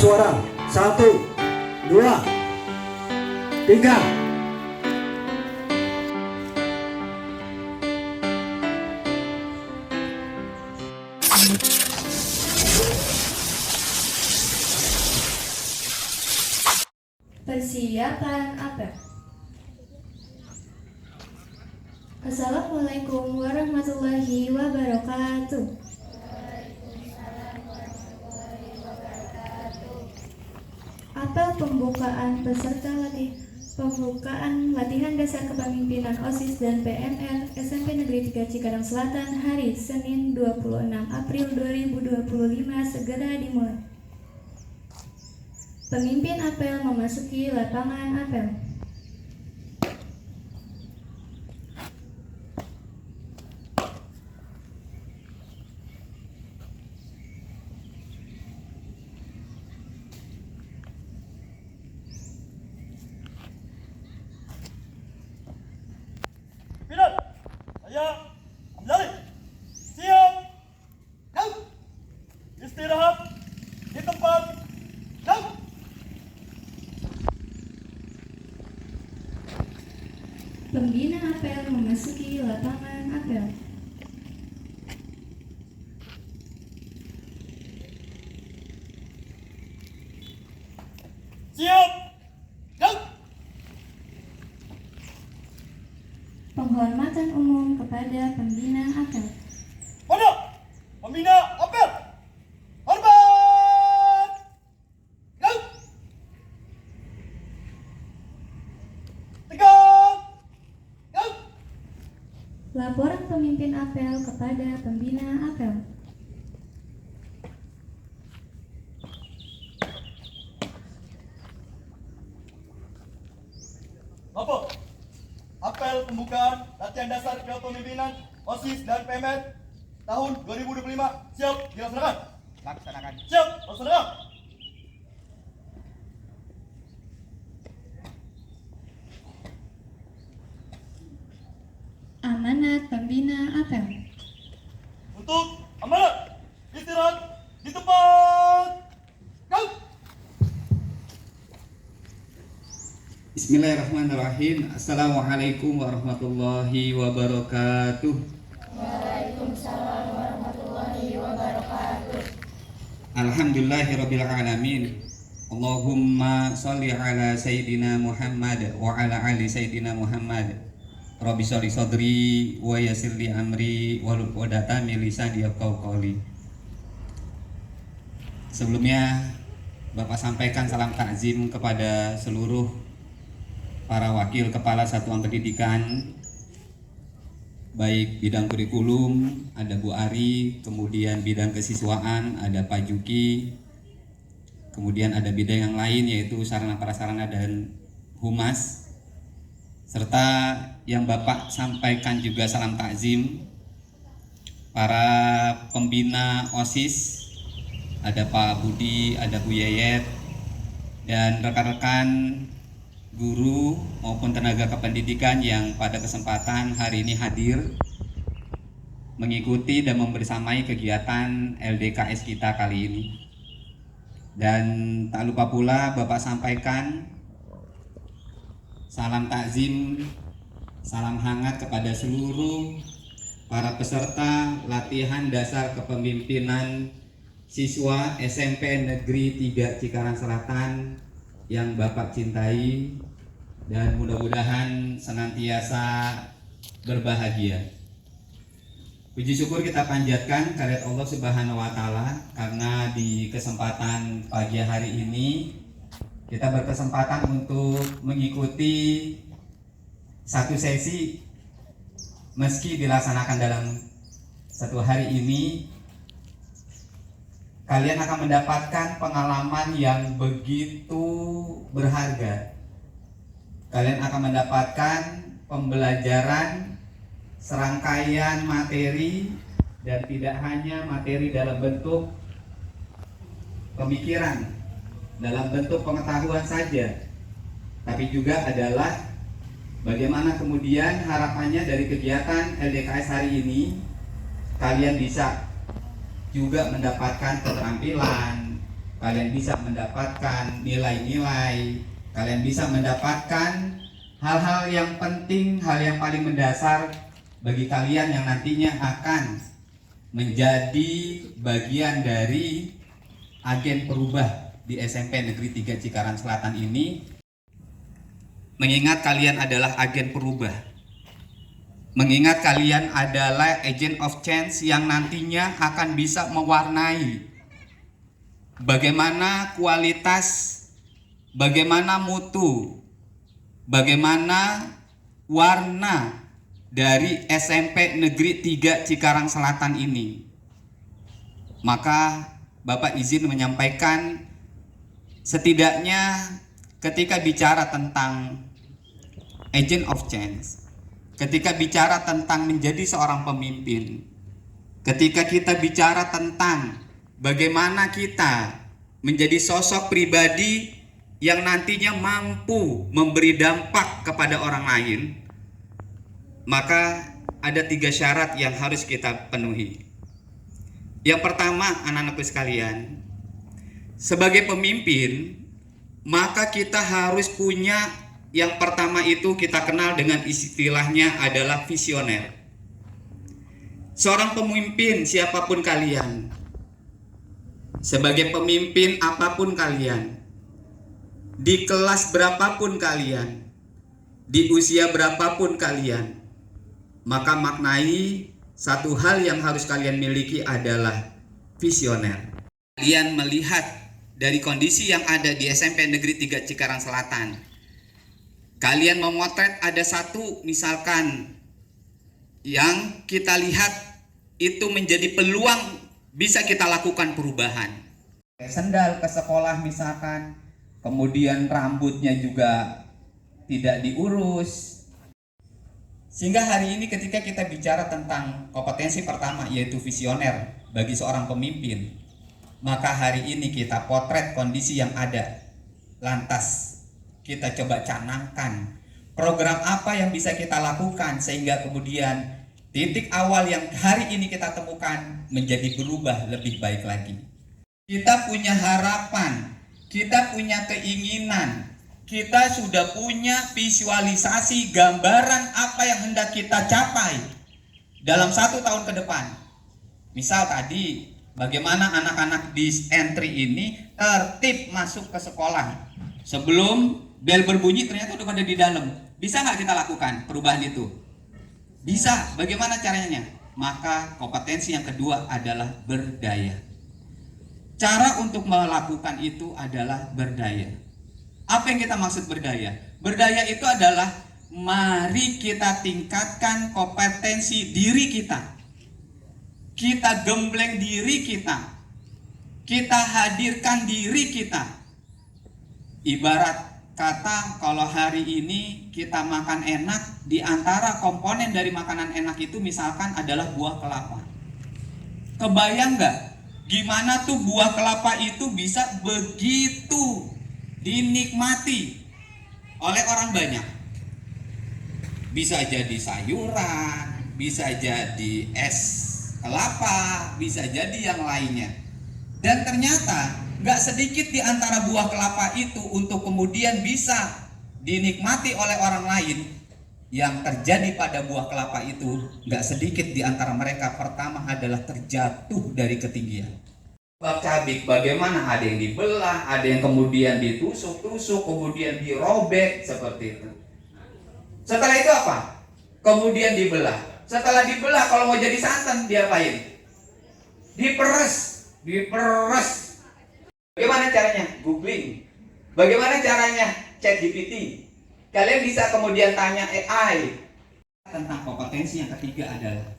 suara. 1, 2, 3. Persiapan apel. Assalamualaikum warahmatullahi wabarakatuh. Apel pembukaan latihan dasar kepemimpinan OSIS dan PMR SMP Negeri 3 Cikarang Selatan hari Senin 26 April 2025 segera dimulai. Pemimpin apel memasuki lapangan apel. Pimpinan, saya kembali. Siap. Go. Istirahat di tempat. Go. Pembina apel memasuki lapangan apel. Siap. Go. Penghormatan umum kepada pembina apel. Pada pembina apel. Hormat. Go. Tegak. Go. Laporan pemimpin apel kepada pembina apel. Lapor. Apel pembukaan latihan dasar kepemimpinan OSIS dan PMR tahun 2025 siap dilaksanakan. Laksanakan. Siap laksanakan. Amanat pembina apel. Untuk amanat istirahat di tempat. Go. Bismillahirrahmanirrahim. Assalamualaikum warahmatullahi wabarakatuh. Alhamdulillahirabbil alamin. Allahumma sholli ala sayyidina Muhammad wa ala ali sayyidina Muhammad. Rabbi sholli sadri wa yassir li amri wahlul 'uqdatam min lisani yafqahu qawli. Sebelumnya Bapak sampaikan salam takzim kepada seluruh para wakil kepala satuan pendidikan, baik bidang kurikulum, ada Bu Ari, kemudian bidang kesiswaan, ada Pak Juki, kemudian ada bidang yang lain yaitu sarana prasarana dan humas, serta yang Bapak sampaikan juga salam takzim para pembina OSIS, ada Pak Budi, ada Bu Yayet, dan rekan-rekan guru maupun tenaga kependidikan yang pada kesempatan hari ini hadir mengikuti dan membersamai kegiatan LDKS kita kali ini. Dan tak lupa pula Bapak sampaikan salam takzim, salam hangat kepada seluruh para peserta latihan dasar kepemimpinan siswa SMP Negeri 3 Cikarang Selatan yang Bapak cintai, dan mudah-mudahan senantiasa berbahagia. Puji syukur kita panjatkan kehadirat Allah Subhanahu wa Ta'ala, karena di kesempatan pagi hari ini kita berkesempatan untuk mengikuti satu sesi, meski dilaksanakan dalam satu hari ini. Kalian akan mendapatkan pengalaman yang begitu berharga. Kalian akan mendapatkan pembelajaran serangkaian materi, dan tidak hanya materi dalam bentuk pemikiran, dalam bentuk pengetahuan saja, tapi juga adalah bagaimana kemudian harapannya dari kegiatan LDKS hari ini kalian bisa juga mendapatkan keterampilan, kalian bisa mendapatkan nilai-nilai, kalian bisa mendapatkan hal-hal yang penting, hal yang paling mendasar bagi kalian yang nantinya akan menjadi bagian dari agen perubah di SMP Negeri 3 Cikarang Selatan ini. Mengingat kalian adalah agen perubah, mengingat kalian adalah agent of change yang nantinya akan bisa mewarnai bagaimana kualitas, bagaimana mutu, bagaimana warna dari SMP Negeri 3 Cikarang Selatan ini. Maka Bapak izin menyampaikan, setidaknya ketika bicara tentang agent of change, ketika bicara tentang menjadi seorang pemimpin, ketika kita bicara tentang bagaimana kita menjadi sosok pribadi yang nantinya mampu memberi dampak kepada orang lain, maka ada 3 syarat yang harus kita penuhi. Yang pertama, anak-anakku sekalian, sebagai pemimpin, maka kita harus punya, yang pertama itu kita kenal dengan istilahnya adalah visioner. Seorang pemimpin siapapun kalian, sebagai pemimpin apapun kalian, di kelas berapapun kalian, di usia berapapun kalian, maka maknai satu hal yang harus kalian miliki adalah visioner. Kalian melihat dari kondisi yang ada di SMP Negeri 3 Cikarang Selatan, kalian memotret ada satu misalkan yang kita lihat itu menjadi peluang bisa kita lakukan perubahan. Sendal ke sekolah misalkan, kemudian rambutnya juga tidak diurus. Sehingga hari ini ketika kita bicara tentang kompetensi pertama yaitu visioner bagi seorang pemimpin, maka hari ini kita potret kondisi yang ada. Lantas kita coba canangkan program apa yang bisa kita lakukan sehingga kemudian titik awal yang hari ini kita temukan menjadi berubah lebih baik lagi. Kita punya harapan, kita punya keinginan, kita sudah punya visualisasi gambaran apa yang hendak kita capai dalam 1 tahun ke depan. Misal tadi, bagaimana anak-anak di entry ini tertib masuk ke sekolah. Sebelum bel berbunyi ternyata udah pada di dalam. Bisa nggak kita lakukan perubahan itu? Bisa. Bagaimana caranya? Maka kompetensi yang kedua adalah berdaya. Cara untuk melakukan itu adalah berdaya. Apa yang kita maksud berdaya? Berdaya itu adalah mari kita tingkatkan kompetensi diri kita. Kita gembleng diri kita. Kita hadirkan diri kita. Ibarat kata kalau hari ini kita makan enak, di antara komponen dari makanan enak itu misalkan adalah buah kelapa. Kebayang nggak gimana tuh buah kelapa itu bisa begitu dinikmati oleh orang banyak? Bisa jadi sayuran, bisa jadi es kelapa, bisa jadi yang lainnya. Dan ternyata gak sedikit di antara buah kelapa itu untuk kemudian bisa dinikmati oleh orang lain. Yang terjadi pada buah kelapa itu gak sedikit di antara mereka pertama adalah terjatuh dari ketinggian. Bab cabik bagaimana, ada yang dibelah, ada yang kemudian ditusuk-tusuk, kemudian dirobek seperti itu. Setelah itu apa? Kemudian dibelah. Setelah dibelah kalau mau jadi santan diapain? Diperes. Bagaimana caranya? Googling. Bagaimana caranya? ChatGPT. Kalian bisa kemudian tanya AI. Tentang kompetensi yang ketiga adalah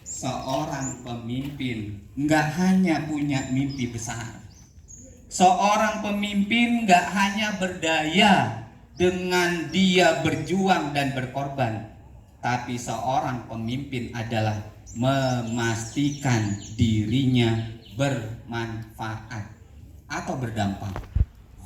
seorang pemimpin nggak hanya punya mimpi besar. Seorang pemimpin nggak hanya berdaya dengan dia berjuang dan berkorban, tapi seorang pemimpin adalah memastikan dirinya bermanfaat atau berdampak.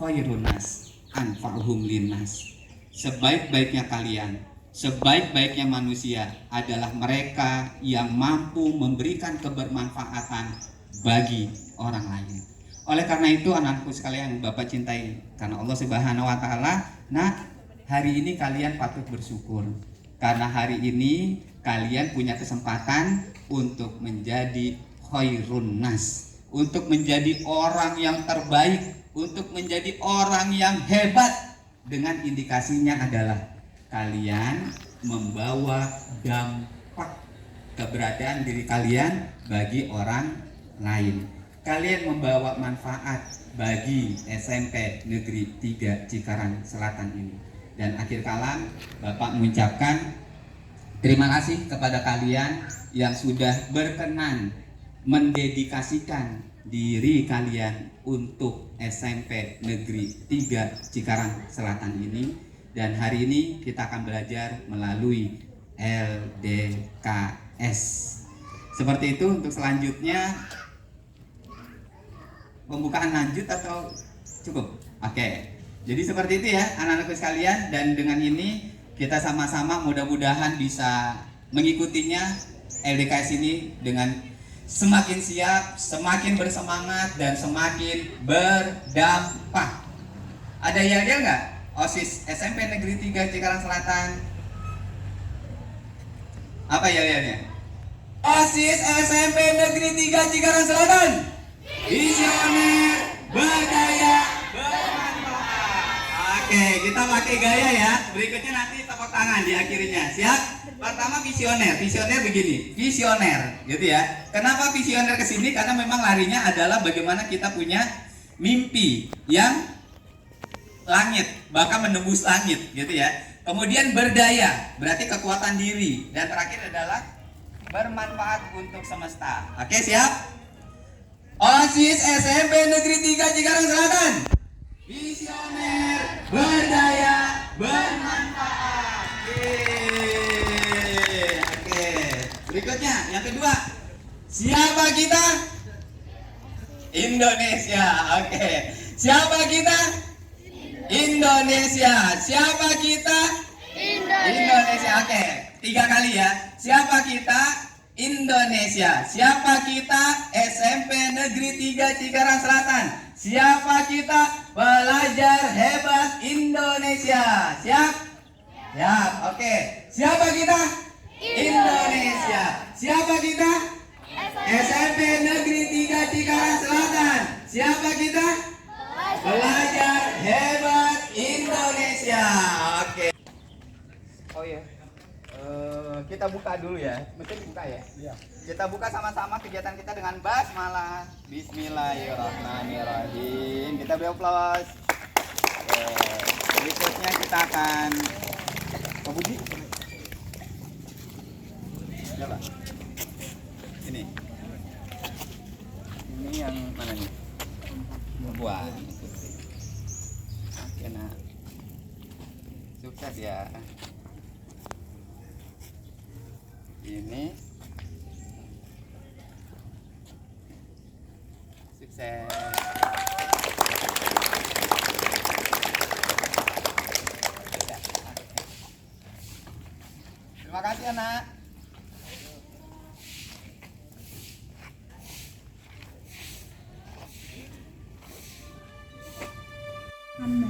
Khairun nas anfa'uhum linnas. Sebaik-baiknya kalian, sebaik-baiknya manusia adalah mereka yang mampu memberikan kebermanfaatan bagi orang lain. Oleh karena itu anak-anakku sekalian Bapak cintai karena Allah Subhanahu wa taala, nah hari ini kalian patut bersyukur karena hari ini kalian punya kesempatan untuk menjadi khairun nas, untuk menjadi orang yang terbaik, untuk menjadi orang yang hebat. Dengan indikasinya adalah kalian membawa dampak keberadaan diri kalian bagi orang lain. Kalian membawa manfaat bagi SMP Negeri 3 Cikarang Selatan ini. Dan akhir kalam Bapak mengucapkan terima kasih kepada kalian yang sudah berkenan mendedikasikan diri kalian untuk SMP Negeri 3 Cikarang Selatan ini. Dan hari ini kita akan belajar melalui LDKS. Seperti itu. Untuk selanjutnya pembukaan lanjut atau cukup? Oke. Jadi seperti itu ya anak-anakku sekalian. Dan dengan ini kita sama-sama mudah-mudahan bisa mengikutinya LDKS ini dengan semakin siap, semakin bersemangat, dan semakin berdampak. Ada yel-yel nggak? OSIS SMP Negeri 3 Cikarang Selatan. Apa yel-yelnya? OSIS SMP Negeri 3 Cikarang Selatan. Visioner, berdaya, bermanfaat. Oke, kita pakai gaya ya. Berikutnya nanti tepuk tangan di akhirnya. Siap? Pertama visioner begini, visioner, gitu ya. Kenapa visioner kesini? Karena memang larinya adalah bagaimana kita punya mimpi yang langit, bahkan menembus langit, gitu ya. Kemudian berdaya, berarti kekuatan diri. Dan terakhir adalah bermanfaat untuk semesta. Oke, siap? OSIS SMP Negeri 3 Cikarang Selatan. Visioner, berdaya, bermanfaat. Oke. Berikutnya, yang kedua. Siapa kita? Indonesia. Oke. Siapa kita? Indonesia. Siapa kita? Indonesia. Oke. 3 kali ya. Siapa kita? Indonesia. Siapa kita? SMP Negeri 3 Cikarang Selatan. Siapa kita? Pelajar hebat Indonesia. Siap? Siap. Oke. Siapa kita? Indonesia. Siapa kita? SMP Negeri 3 Cikarang Selatan. Siapa kita? Pelajar hebat Indonesia. Oke. Oh ya. Kita buka dulu ya. Mesti dibuka ya? Iya. Kita buka sama-sama kegiatan kita dengan basmalah. Bismillahirrahmanirrahim. Kita beri aplaus. Berikutnya kita akan Pak Budi. Coba. Ini yang mana nih? Buat. Oke, nah. Sukses ya. Ini sukses. Terima kasih anak. Hamba